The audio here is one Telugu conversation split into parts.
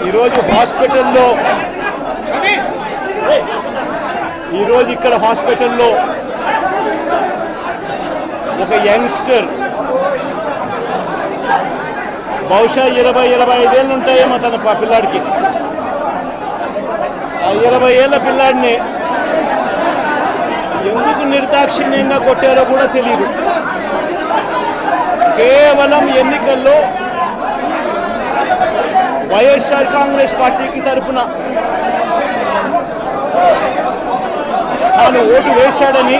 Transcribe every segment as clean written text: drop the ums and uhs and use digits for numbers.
ఈరోజు ఇక్కడ హాస్పిటల్లో ఒక యంగ్స్టర్ బహుశా 20-25 ఏళ్ళు ఉంటాయేమో తన పిల్లాడికి. ఆ 20 ఏళ్ళ పిల్లాడిని ఎందుకు నిర్దాక్షిణ్యంగా కొట్టారో కూడా తెలియదు. కేవలం ఎన్నికల్లో వైఎస్ఆర్ కాంగ్రెస్ పార్టీకి తరఫున తాను ఓటు వేశాడని,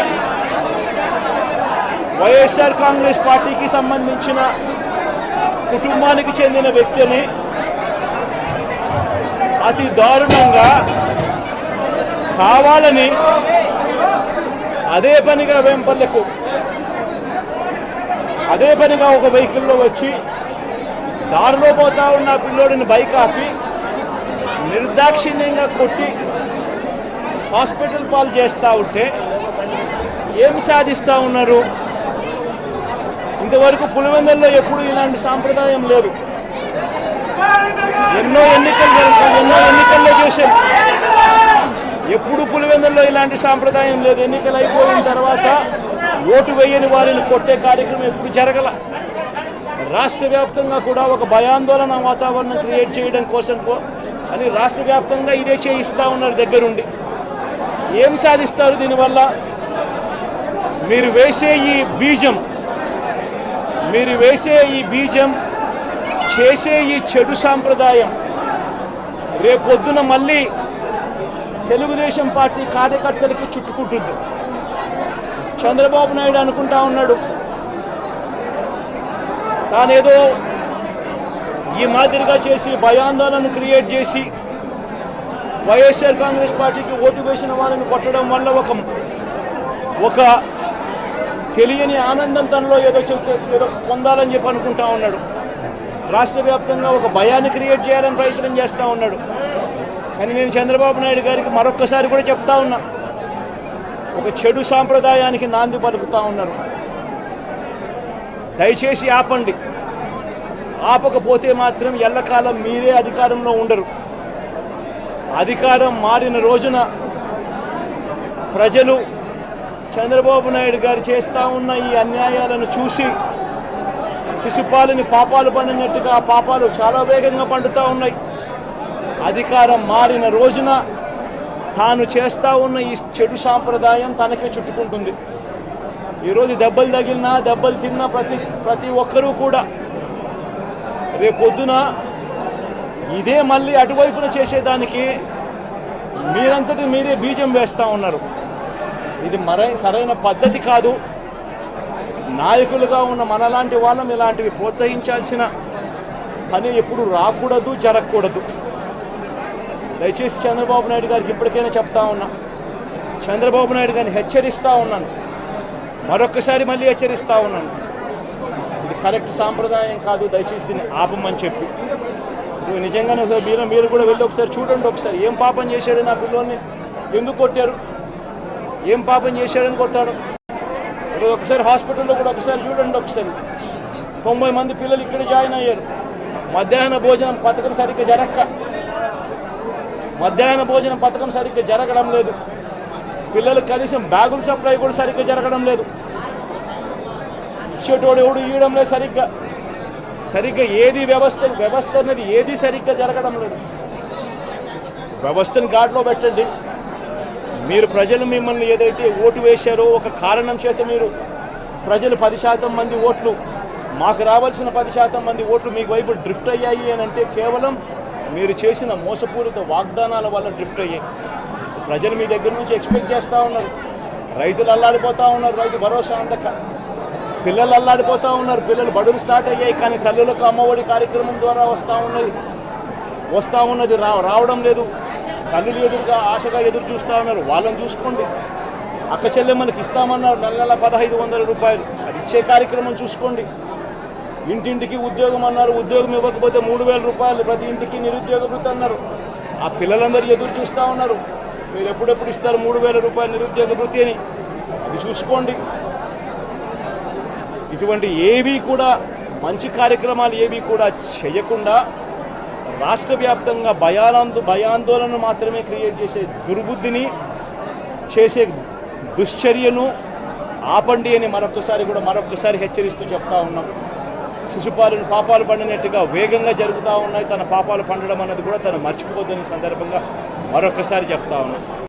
వైఎస్ఆర్ కాంగ్రెస్ పార్టీకి సంబంధించిన కుటుంబానికి చెందిన వ్యక్తిని అతి దారుణంగా కావాలని అదే పనిగా వెంపర్లకు ఒక వెహికల్లో వచ్చి దారిలో పోతా ఉన్న పిల్లోడిని బైక్ ఆపి నిర్దాక్షిణ్యంగా కొట్టి హాస్పిటల్ పాలు చేస్తూ ఉంటే ఏం సాధిస్తూ ఉన్నారు? ఇంతవరకు పులివెందుల్లో ఎప్పుడు ఇలాంటి సాంప్రదాయం లేదు. ఎన్నో ఎన్నికల్లో చేశారు, ఎప్పుడు పులివెందుల్లో ఇలాంటి సాంప్రదాయం లేదు. ఎన్నికలు అయిపోయిన తర్వాత ఓటు వేయని వారిని కొట్టే కార్యక్రమం ఎప్పుడు జరగల. రాష్ట్ర వ్యాప్తంగా కూడా ఒక భయాందోళన వాతావరణం క్రియేట్ చేయడం కోసం అని రాష్ట్ర వ్యాప్తంగా ఇదే చేయిస్తూ ఉన్నారు దగ్గరుండి. ఏం సాధిస్తారు దీనివల్ల? మీరు వేసే ఈ బీజం చేసే ఈ చెడు సాంప్రదాయం రేపొద్దున మళ్ళీ తెలుగుదేశం పార్టీ కార్యకర్తలకి చుట్టుకుంటుంది. చంద్రబాబు నాయుడు అనుకుంటా ఉన్నాడు తానేదో ఈ మాదిరిగా చేసి భయాందోళన క్రియేట్ చేసి వైఎస్ఆర్ కాంగ్రెస్ పార్టీకి ఓటు వేసిన వాళ్ళని కొట్టడం వల్ల ఒక తెలియని ఆనందం తనలో ఏదో పొందాలని చెప్పి అనుకుంటా ఉన్నాడు. రాష్ట్ర వ్యాప్తంగా ఒక భయాన్ని క్రియేట్ చేయాలని ప్రయత్నం చేస్తూ ఉన్నాడు. కానీ నేను చంద్రబాబు నాయుడు గారికి మరొక్కసారి కూడా చెప్తా ఉన్నా, ఒక చెడు సాంప్రదాయానికి నాంది పలుకుతూ ఉన్నారు. దయచేసి ఆపండి. ఆపకపోతే మాత్రం ఎల్లకాలం మీరే అధికారంలో ఉండరు. అధికారం మారిన రోజున ప్రజలు చంద్రబాబు నాయుడు గారు చేస్తూ ఉన్న ఈ అన్యాయాలను చూసి శిశుపాలని పాపాలు పండినట్టుగా ఆ పాపాలు చాలా వేగంగా పండుతూ ఉన్నాయి. అధికారం మారిన రోజున తాను చేస్తూ ఉన్న ఈ చెడు సాంప్రదాయం తనకే చుట్టుకుంటుంది. ఈరోజు దెబ్బలు తగిలినా దెబ్బలు తిన్నా ప్రతి ఒక్కరూ కూడా రేపొద్దున ఇదే మళ్ళీ అటువైపున చేసేదానికి మీరంతటి మీరే బీజం వేస్తూ ఉన్నారు. ఇది సరైన పద్ధతి కాదు. నాయకులుగా ఉన్న మనలాంటి వాళ్ళం ఇలాంటివి ప్రోత్సహించాల్సిన పని ఎప్పుడు రాకూడదు, జరగకూడదు. దయచేసి చంద్రబాబు నాయుడు గారికి ఇప్పటికైనా చెప్తా ఉన్నా, చంద్రబాబు నాయుడు గారిని హెచ్చరిస్తూ ఉన్నాను, మరొక్కసారి మళ్ళీ హెచ్చరిస్తూ ఉన్నాను. ఇది కరెక్ట్ సాంప్రదాయం కాదు, దయచేసి దీన్ని ఆపమని చెప్పి. ఇప్పుడు నిజంగానే ఒకసారి మీరు కూడా వెళ్ళి ఒకసారి చూడండి. ఒకసారి ఏం పాపం చేశాడు నా పిల్లోని, ఎందుకు కొట్టారు, ఏం పాపం చేశాడని కొట్టారు. ఒకసారి హాస్పిటల్లో కూడా ఒకసారి చూడండి. ఒకసారి 90 మంది పిల్లలు ఇక్కడ జాయిన్ అయ్యారు. మధ్యాహ్న భోజనం పథకం సరిగ్గా జరగడం లేదు. పిల్లలకు కనీసం బ్యాగుల సప్లై కూడా సరిగ్గా జరగడం లేదు. ఇచ్చేటోడు ఎవడు ఇవ్వడం లేదు సరిగ్గా ఏది వ్యవస్థ అనేది ఏది సరిగ్గా జరగడం లేదు. వ్యవస్థను గాడిలో పెట్టండి. మీరు ప్రజలు మిమ్మల్ని ఏదైతే ఓటు వేశారో ఒక కారణం చేత మీరు ప్రజలు 10% మంది ఓట్లు, మాకు రావాల్సిన 10% మంది ఓట్లు మీకు వైపు డ్రిఫ్ట్ అయ్యాయి అని అంటే కేవలం మీరు చేసిన మోసపూరిత వాగ్దానాల వల్ల డ్రిఫ్ట్ అయ్యాయి. ప్రజలు మీ దగ్గర నుంచి ఎక్స్పెక్ట్ చేస్తూ ఉన్నారు. రైతులు అల్లాడిపోతూ ఉన్నారు, రైతు భరోసా అందక. పిల్లలు అల్లాడిపోతూ ఉన్నారు, పిల్లలు బడులు స్టార్ట్ అయ్యాయి కానీ తల్లులకు అమ్మఒడి కార్యక్రమం ద్వారా వస్తూ ఉన్నది రావడం లేదు. తల్లులు ఎదురుగా ఆశగా ఎదురు చూస్తూ ఉన్నారు. వాళ్ళని చూసుకోండి. అక్క చెల్లెమ్మలకి ఇస్తామన్నారు నెల 1500 రూపాయలు, అది ఇచ్చే కార్యక్రమం చూసుకోండి. ఇంటింటికి ఉద్యోగం అన్నారు, ఉద్యోగం ఇవ్వకపోతే 3000 రూపాయలు ప్రతి ఇంటికి నిరుద్యోగ వృత్తి అన్నారు. ఆ పిల్లలందరూ ఎదురు చూస్తూ ఉన్నారు, మీరు ఎప్పుడెప్పుడు ఇస్తారు 3000 రూపాయలు నిరుద్యోగ వృత్తి అని. అది చూసుకోండి. ఇటువంటి ఏవి కూడా మంచి కార్యక్రమాలు ఏవి కూడా చేయకుండా రాష్ట్ర వ్యాప్తంగా భయాందోళన మాత్రమే క్రియేట్ చేసే దుర్బుద్ధిని చేసే దుశ్చర్యను ఆపండి అని మరొకసారి హెచ్చరిస్తూ చెప్తా ఉన్నాం. శిశుపాలను పాపాలు పండినట్టుగా వేగంగా జరుగుతూ ఉన్నాయి. తన పాపాలు పండడం అన్నది కూడా తను మర్చిపోద్దని సందర్భంగా మరొకసారి చెప్తా ఉన్నాం.